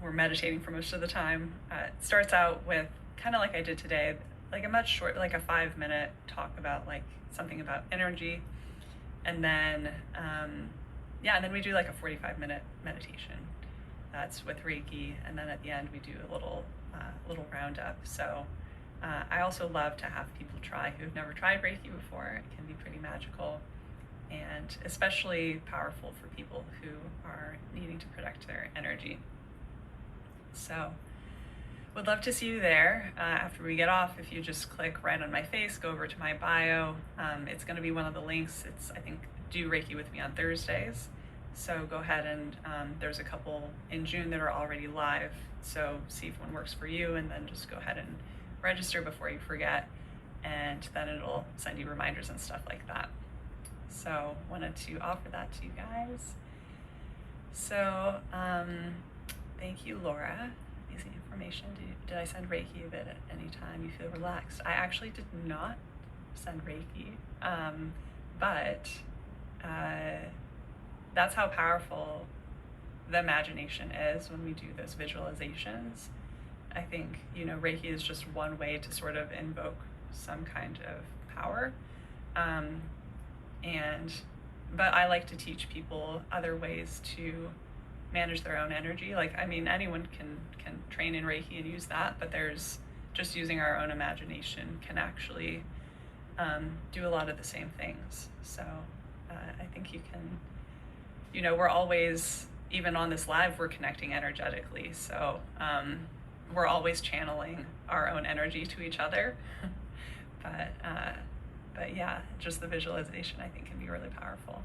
We're meditating for most of the time. It starts out with kind of like I did today, like a much short, like a 5-minute talk about like something about energy, and then and then we do like a 45-minute meditation. That's with Reiki, and then at the end we do a little roundup. So I also love to have people try who've never tried Reiki before. It can be pretty magical and especially powerful for people who are needing to protect their energy. So would love to see you there. After we get off, if you just click right on my face, go over to my bio. It's going to be one of the links. It's, I think, do Reiki with me on Thursdays. So go ahead and there's a couple in June that are already live. So see if one works for you, and then just go ahead and register before you forget, and then it'll send you reminders and stuff like that. So wanted to offer that to you guys. So thank you, Laura. Amazing information. Did I send Reiki a bit at any time you feel relaxed? I actually did not send Reiki, but that's how powerful the imagination is when we do those visualizations. I think, Reiki is just one way to sort of invoke some kind of power. But I like to teach people other ways to manage their own energy. Like, I mean, anyone can train in Reiki and use that, but there's just using our own imagination can actually do a lot of the same things. So I think you can, we're always, even on this live, we're connecting energetically. So we're always channeling our own energy to each other. But yeah, just the visualization I think can be really powerful.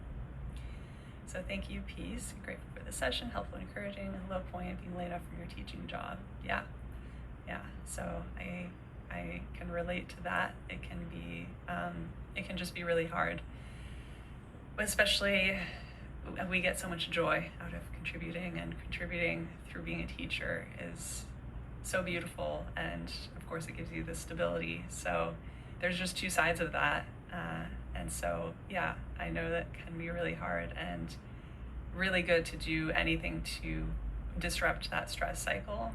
So thank you, peace. Grateful for the session, helpful and encouraging. A low point, being laid off from your teaching job. Yeah. So I can relate to that. It can just be really hard, especially we get so much joy out of contributing, and contributing through being a teacher is so beautiful, and of course it gives you the stability. So there's just two sides of that, and so yeah, I know that can be really hard, and really good to do anything to disrupt that stress cycle,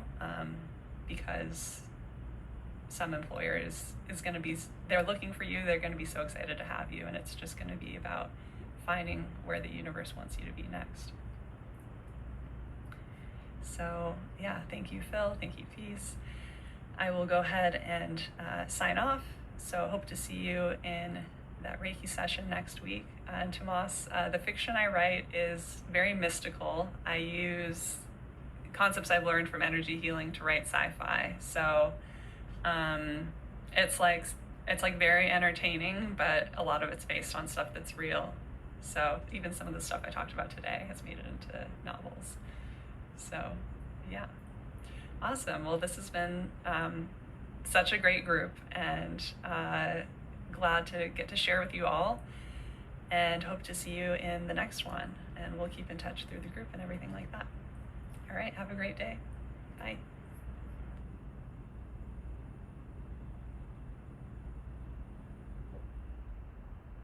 because some employers they're looking for you, they're going to be so excited to have you, and it's just going to be about finding where the universe wants you to be next. So yeah, thank you, Phil. Thank you, Peace. I will go ahead and sign off. So hope to see you in that Reiki session next week. And Tomas, the fiction I write is very mystical. I use concepts I've learned from energy healing to write sci-fi. So it's like very entertaining, but a lot of it's based on stuff that's real. So even some of the stuff I talked about today has made it into novels. So yeah, awesome. Well, this has been such a great group, and glad to get to share with you all, and hope to see you in the next one, and we'll keep in touch through the group and everything like that. All right, have a great day. Bye.